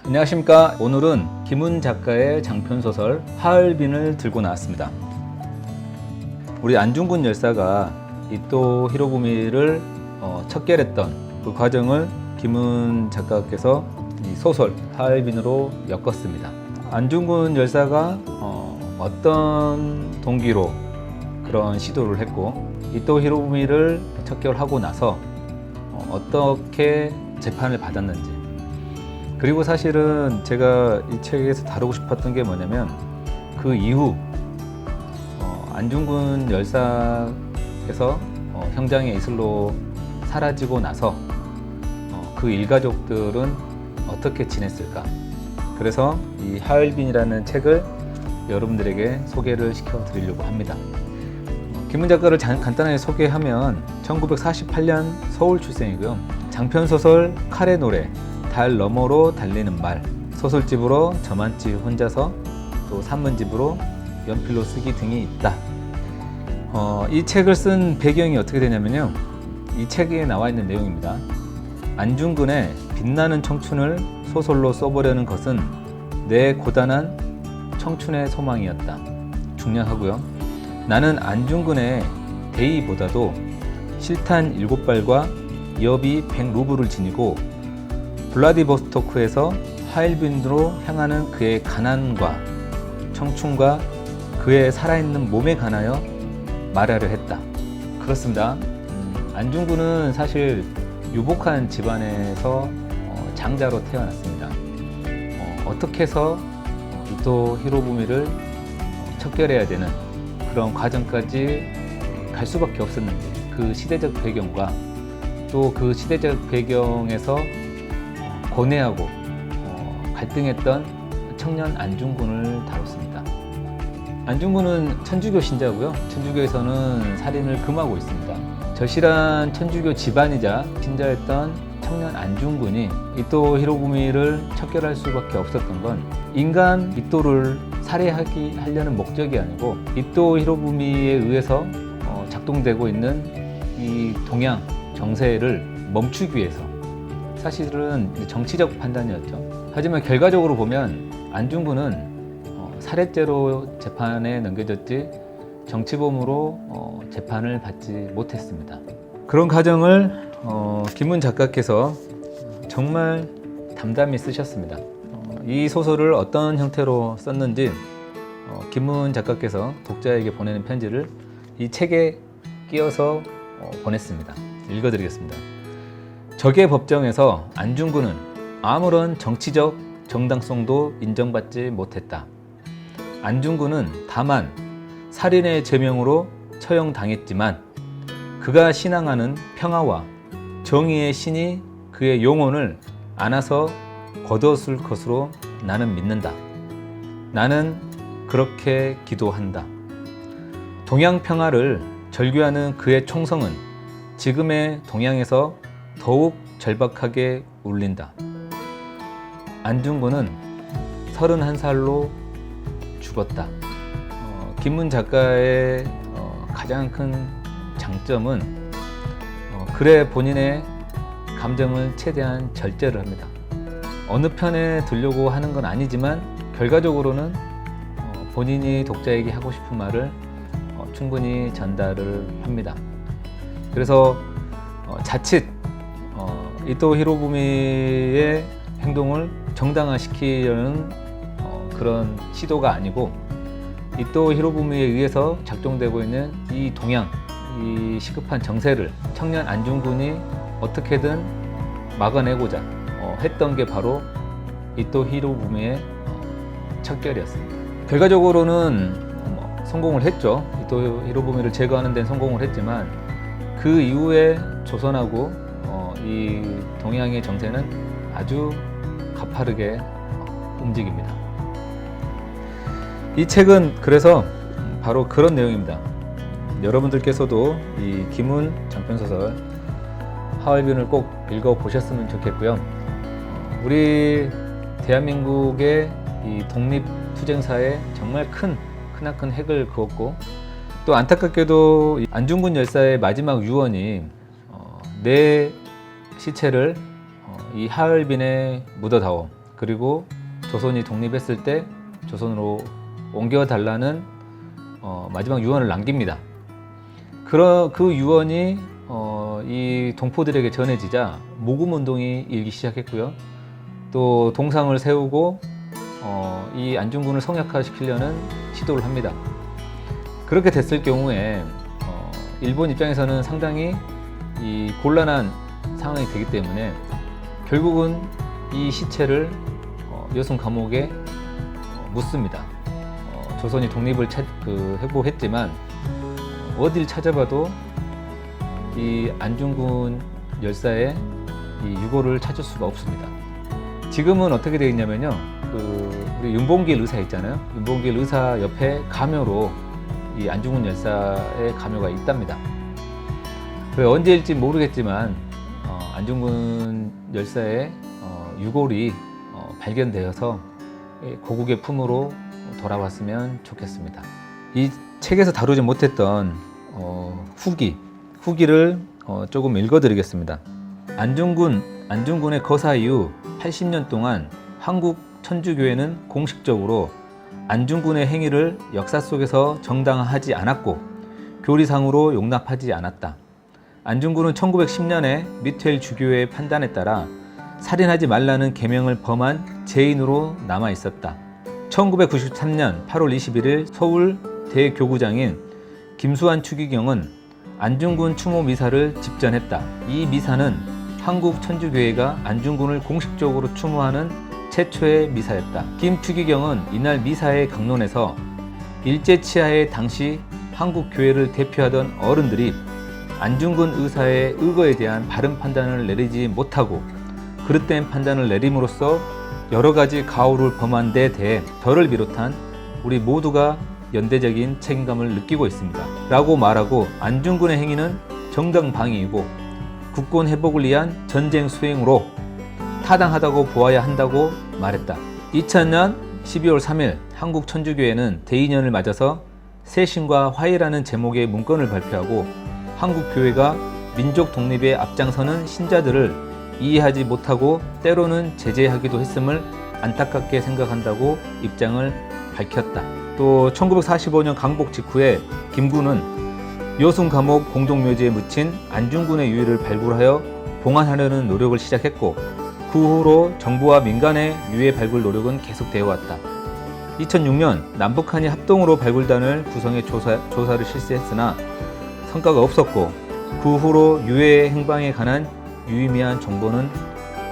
안녕하십니까. 오늘은 김훈 작가의 장편소설 하얼빈을 들고 나왔습니다. 우리 안중근 열사가 이토 히로부미를 척결했던 그 과정을 김훈 작가께서 이 소설 하얼빈으로 엮었습니다. 안중근 열사가 어떤 동기로 그런 시도를 했고 이토 히로부미를 척결하고 나서 어떻게 재판을 받았는지, 그리고 사실은 제가 이 책에서 다루고 싶었던 게 뭐냐면 그 이후 안중근 열사께서 형장의 이슬로 사라지고 나서 그 일가족들은 어떻게 지냈을까. 그래서 이 하얼빈이라는 책을 여러분들에게 소개를 시켜드리려고 합니다. 김훈 작가를 간단하게 소개하면 1948년 서울 출생이고요. 장편소설 칼의 노래, 달 너머로 달리는 말, 소설집으로 저만치 혼자서, 또 산문집으로 연필로 쓰기 등이 있다. 이 책을 쓴 배경이 어떻게 되냐면요, 이 책에 나와 있는 내용입니다. 안중근의 빛나는 청춘을 소설로 써보려는 것은 내 고단한 청춘의 소망이었다. 중요하고요. 나는 안중근의 대의보다도 실탄 7발과 여비 100루블을 지니고 블라디보스토크에서 하얼빈으로 향하는 그의 가난과 청춘과 그의 살아있는 몸에 관하여 말하려 했다. 그렇습니다. 안중근은 사실 유복한 집안에서 장자로 태어났습니다. 어떻게 해서 이토 히로부미를 척결해야 되는 그런 과정까지 갈 수밖에 없었는지, 그 시대적 배경과 또 그 시대적 배경에서 고뇌하고 갈등했던 청년 안중근을 다뤘습니다. 안중근은 천주교 신자고요. 천주교에서는 살인을 금하고 있습니다. 절실한 천주교 집안이자 신자였던 청년 안중근이 이토 히로부미를 척결할 수밖에 없었던 건 인간 이토를 살해하려는 목적이 아니고 이토 히로부미에 의해서 작동되고 있는 이 동양 정세를 멈추기 위해서, 사실은 정치적 판단이었죠. 하지만 결과적으로 보면 안중근은 살해죄로 재판에 넘겨졌지 정치범으로 재판을 받지 못했습니다. 그런 과정을 김훈 작가께서 정말 담담히 쓰셨습니다. 이 소설을 어떤 형태로 썼는지 김훈 작가께서 독자에게 보내는 편지를 이 책에 끼워서 보냈습니다. 읽어드리겠습니다. 적의 법정에서 안중근은 아무런 정치적 정당성도 인정받지 못했다. 안중근은 다만 살인의 죄명으로 처형당했지만 그가 신앙하는 평화와 정의의 신이 그의 영혼을 안아서 거두었을 것으로 나는 믿는다. 나는 그렇게 기도한다. 동양 평화를 절규하는 그의 총성은 지금의 동양에서 더욱 절박하게 울린다. 안중근은 31살로 죽었다. 김훈 작가의 가장 큰 장점은 글의 본인의 감정을 최대한 절제를 합니다. 어느 편에 들려고 하는 건 아니지만 결과적으로는 본인이 독자에게 하고 싶은 말을 충분히 전달을 합니다. 그래서 자칫 이토 히로부미의 행동을 정당화시키려는 그런 시도가 아니고 이토 히로부미에 의해서 작동되고 있는 이 동양, 이 시급한 정세를 청년 안중근이 어떻게든 막아내고자 했던 게 바로 이토 히로부미의 척결이었습니다. 결과적으로는 성공을 했죠. 이토 히로부미를 제거하는 데는 성공을 했지만 그 이후에 조선하고 이 동양의 정세는 아주 가파르게 움직입니다. 이 책은 그래서 바로 그런 내용입니다. 여러분들께서도 이 김훈 장편소설 하얼빈을 꼭 읽어보셨으면 좋겠고요. 우리 대한민국의 이 독립투쟁사에 정말 크나큰 획을 그었고, 또 안타깝게도 안중근 열사의 마지막 유언이 내 시체를 이 하얼빈에 묻어다오. 그리고 조선이 독립했을 때 조선으로 옮겨달라는 마지막 유언을 남깁니다. 그 유언이 이 동포들에게 전해지자 모금운동이 일기 시작했고요. 또 동상을 세우고 이 안중근을 성역화시키려는 시도를 합니다. 그렇게 됐을 경우에 일본 입장에서는 상당히 이 곤란한 상황이 되기 때문에 결국은 이 시체를 여순 감옥에 묻습니다. 조선이 독립을 회복했지만 어딜 찾아봐도 이 안중근 열사의 이 유골을 찾을 수가 없습니다. 지금은 어떻게 되어 있냐면요, 우리 윤봉길 의사 있잖아요. 윤봉길 의사 옆에 가묘로 이 안중근 열사의 가묘가 있답니다. 언제일지 모르겠지만 안중근 열사의 유골이 발견되어서 고국의 품으로 돌아왔으면 좋겠습니다. 이 책에서 다루지 못했던 후기를 조금 읽어드리겠습니다. 안중근의 거사 이후 80년 동안 한국 천주교회는 공식적으로 안중근의 행위를 역사 속에서 정당화하지 않았고 교리상으로 용납하지 않았다. 안중근은 1910년에 미퇴일 주교회의 판단에 따라 살인하지 말라는 계명을 범한 죄인으로 남아 있었다. 1993년 8월 21일 서울 대교구장인 김수환 추기경은 안중근 추모 미사를 집전했다. 이 미사는 한국 천주교회가 안중근을 공식적으로 추모하는 최초의 미사였다. 김 추기경은 이날 미사의 강론에서 일제치하의 당시 한국 교회를 대표하던 어른들이 안중근 의사의 의거에 대한 바른 판단을 내리지 못하고 그릇된 판단을 내림으로써 여러 가지 가오를 범한 데 대해 저를 비롯한 우리 모두가 연대적인 책임감을 느끼고 있습니다. 라고 말하고 안중근의 행위는 정당방위이고 국권 회복을 위한 전쟁 수행으로 타당하다고 보아야 한다고 말했다. 2000년 12월 3일 한국 천주교회는 대인연을 맞아서 세신과 화해라는 제목의 문건을 발표하고 한국 교회가 민족 독립에 앞장서는 신자들을 이해하지 못하고 때로는 제재하기도 했음을 안타깝게 생각한다고 입장을 밝혔다. 또 1945년 강복 직후에 김구는 여순 감옥 공동묘지에 묻힌 안중근의 유해를 발굴하여 봉안하려는 노력을 시작했고 그 후로 정부와 민간의 유해 발굴 노력은 계속되어 왔다. 2006년 남북한이 합동으로 발굴단을 구성해 조사를 실시했으나 성과가 없었고 그 후로 유해 행방에 관한 유의미한 정보는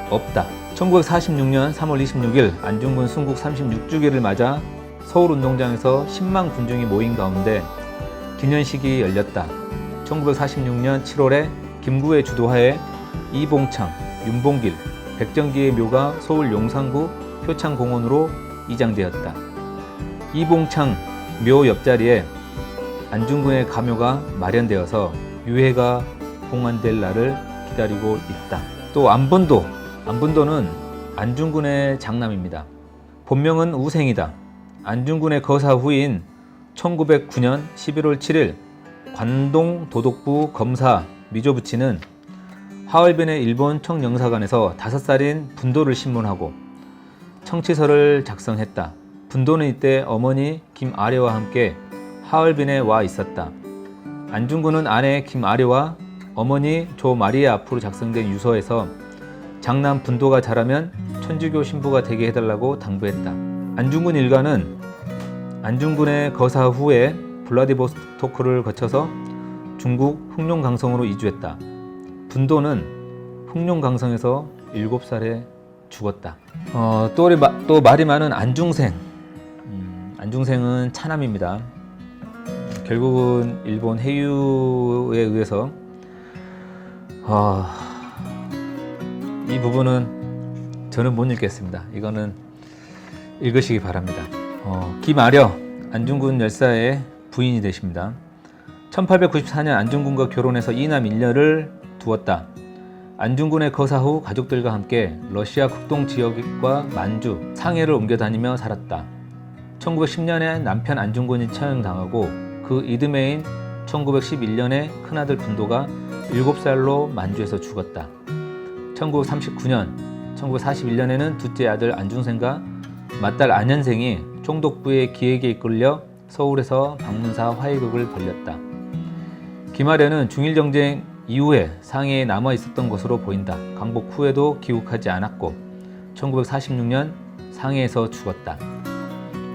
없다. 1946년 3월 26일 안중근 순국 36주기를 맞아 서울운동장에서 10만 군중이 모인 가운데 기념식이 열렸다. 1946년 7월에 김구의 주도하에 이봉창, 윤봉길, 백정기의 묘가 서울 용산구 효창공원으로 이장되었다. 이봉창 묘 옆자리에 안중근의 가묘가 마련되어서 유해가 봉안될 날을 기다리고 있다. 또 안분도는 안중근의 장남입니다. 본명은 우생이다. 안중근의 거사 후인 1909년 11월 7일 관동 도독부 검사 미조부치는 하얼빈의 일본 청영사관에서 5살인 분도를 신문하고 청치서를 작성했다. 분도는 이때 어머니 김아래와 함께 하얼빈에 와 있었다. 안중근은 아내 김아래와 어머니 조마리아 앞으로 작성된 유서에서 장남 분도가 자라면 천주교 신부가 되게 해달라고 당부했다. 안중근 일가는 안중근의 거사 후에 블라디보스토크를 거쳐서 중국 흑룡강성으로 이주했다. 분도는 흑룡강성에서 7살에 죽었다. 또 말이 많은 안중생. 안중생은 차남입니다. 결국은 일본 해유에 의해서 이 부분은 저는 못 읽겠습니다. 이거는 읽으시기 바랍니다. 김아려 안중근 열사의 부인이 되십니다. 1894년 안중근과 결혼해서 2남 1녀를 두었다. 안중근의 거사 후 가족들과 함께 러시아 극동 지역과 만주, 상해를 옮겨 다니며 살았다. 1910년에 남편 안중근이 처형당하고 그 이듬해인 1911년에 큰아들 분도가 7살로 만주에서 죽었다. 1939년 1941년에는 둘째 아들 안중생과 맏딸 안현생이 총독부의 기획에 이끌려 서울에서 방문사 화의극을 벌였다. 김아련은 중일정쟁 이후에 상해에 남아 있었던 것으로 보인다. 광복 후에도 귀국하지 않았고 1946년 상해에서 죽었다.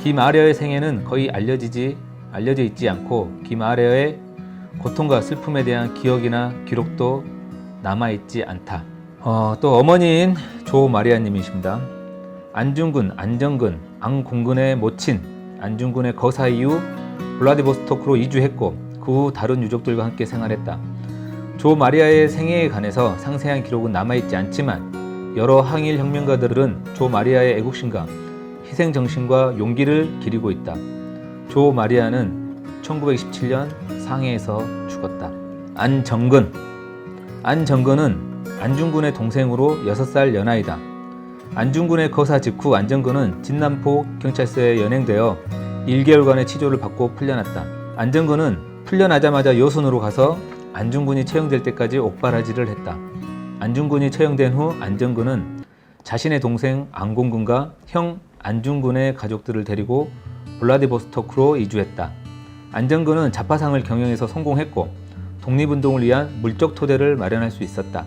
김아려의 생애는 거의 알려져 있지 않고 김아려의 고통과 슬픔에 대한 기억이나 기록도 남아있지 않다. 또 어머니인 조마리아님이십니다. 안중근, 안정근, 앙공근의 모친, 안중근의 거사 이후 블라디보스토크로 이주했고 그 후 다른 유족들과 함께 생활했다. 조마리아의 생애에 관해서 상세한 기록은 남아있지 않지만 여러 항일 혁명가들은 조마리아의 애국심과 희생정신과 용기를 기리고 있다. 조마리아는 1927년 상해에서 죽었다. 안정근. 안정근은 안중근의 동생으로 6살 연하이다. 안중근의 거사 직후 안정근은 진남포 경찰서에 연행되어 1개월간의 치조를 받고 풀려났다. 안정근은 풀려나자마자 여순으로 가서 안중근이 처형될 때까지 옥바라지를 했다. 안중근이 처형된 후 안정근은 자신의 동생 앙공근과 형 안중근의 가족들을 데리고 블라디보스토크로 이주했다. 안정근은 자파상을 경영해서 성공했고 독립운동을 위한 물적 토대를 마련할 수 있었다.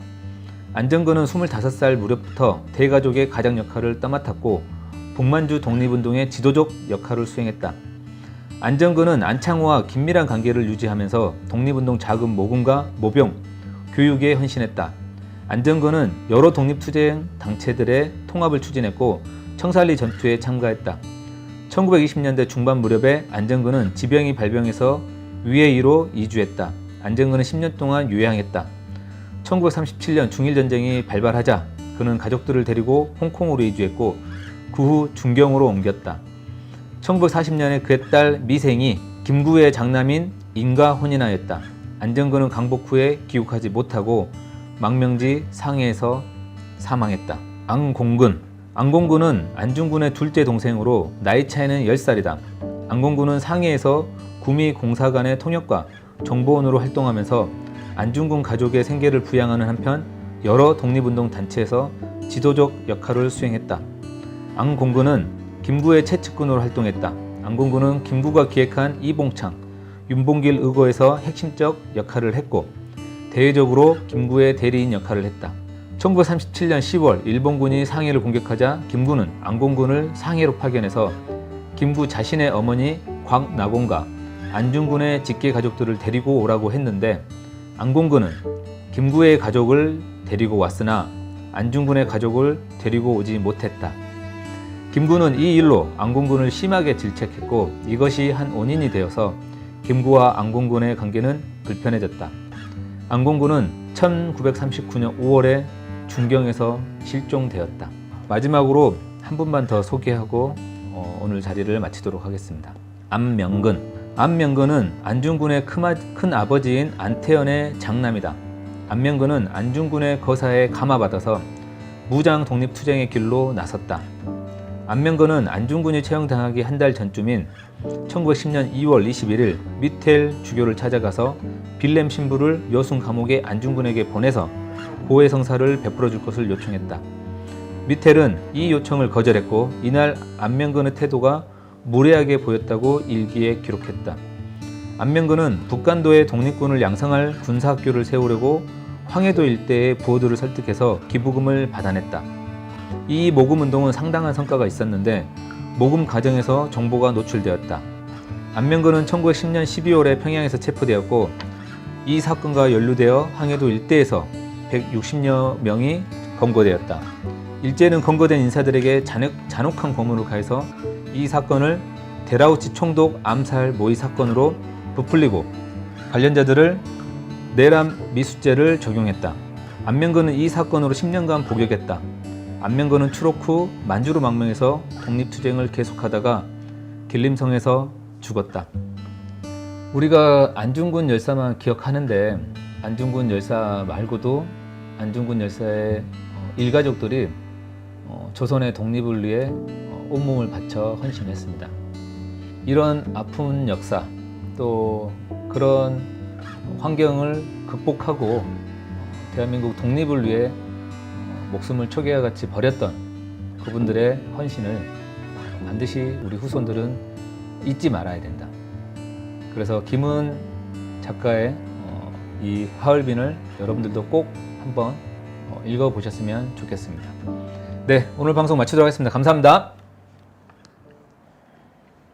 안정근은 25살 무렵부터 대가족의 가장 역할을 떠맡았고 북만주 독립운동의 지도적 역할을 수행했다. 안정근은 안창호와 긴밀한 관계를 유지하면서 독립운동 자금 모금과 모병, 교육에 헌신했다. 안정근은 여러 독립투쟁 단체들의 통합을 추진했고 청산리 전투에 참가했다. 1920년대 중반 무렵에 안정근은 지병이 발병해서 위에이로 이주했다. 안정근은 10년 동안 요양했다. 1937년 중일전쟁이 발발하자 그는 가족들을 데리고 홍콩으로 이주했고 그 후 중경으로 옮겼다. 1940년에 그의 딸 미생이 김구의 장남인 인과 혼인하였다. 안정근은 광복 후에 귀국하지 못하고 망명지 상해에서 사망했다. 앙공근. 앙공근은 안중근의 둘째 동생으로 나이 차이는 10살이다. 앙공근은 상해에서 구미공사관의 통역과 정보원으로 활동하면서 안중근 가족의 생계를 부양하는 한편 여러 독립운동 단체에서 지도적 역할을 수행했다. 앙공근은 김구의 채측근으로 활동했다. 앙공근은 김구가 기획한 이봉창, 윤봉길 의거에서 핵심적 역할을 했고 대외적으로 김구의 대리인 역할을 했다. 1937년 10월 일본군이 상해를 공격하자 김구는 앙공근을 상해로 파견해서 김구 자신의 어머니 곽나공과 안중근의 직계 가족들을 데리고 오라고 했는데 앙공근은 김구의 가족을 데리고 왔으나 안중근의 가족을 데리고 오지 못했다. 김구는 이 일로 앙공근을 심하게 질책했고 이것이 한 원인이 되어서 김구와 앙공근의 관계는 불편해졌다. 앙공근은 1939년 5월에 중경에서 실종되었다. 마지막으로 한 분만 더 소개하고 오늘 자리를 마치도록 하겠습니다. 안명근. 안명근은 안중근의 큰 아버지인 안태현의 장남이다. 안명근은 안중근의 거사에 감화받아서 무장 독립투쟁의 길로 나섰다. 안명근은 안중근이 처형당하기 한 달 전쯤인 1910년 2월 21일 미텔 주교를 찾아가서 빌렘 신부를 여순 감옥에 안중근에게 보내서 고해 성사를 베풀어 줄 것을 요청했다. 미텔은 이 요청을 거절했고 이날 안명근의 태도가 무례하게 보였다고 일기에 기록했다. 안명근은 북간도에 독립군을 양성할 군사학교를 세우려고 황해도 일대의 부호들을 설득해서 기부금을 받아냈다. 이 모금운동은 상당한 성과가 있었는데 모금 과정에서 정보가 노출되었다. 안명근은 1910년 12월에 평양에서 체포되었고 이 사건과 연루되어 황해도 일대에서 160여 명이 검거되었다. 일제는 검거된 인사들에게 잔혹한 고문을 가해서 이 사건을 데라우치 총독 암살 모의 사건으로 부풀리고 관련자들을 내란 미수죄를 적용했다. 안명근은 이 사건으로 10년간 복역했다. 안명근은 추록 후 만주로 망명해서 독립투쟁을 계속하다가 길림성에서 죽었다. 우리가 안중근 열사만 기억하는데 안중근 열사 말고도 안중근 열사의 일가족들이 조선의 독립을 위해 온몸을 바쳐 헌신했습니다. 이런 아픈 역사 또 그런 환경을 극복하고 대한민국 독립을 위해 목숨을 초계와 같이 버렸던 그분들의 헌신을 반드시 우리 후손들은 잊지 말아야 된다. 그래서 김은 작가의 이 하얼빈을 여러분들도 꼭 한번 읽어보셨으면 좋겠습니다. 네, 오늘 방송 마치도록 하겠습니다. 감사합니다.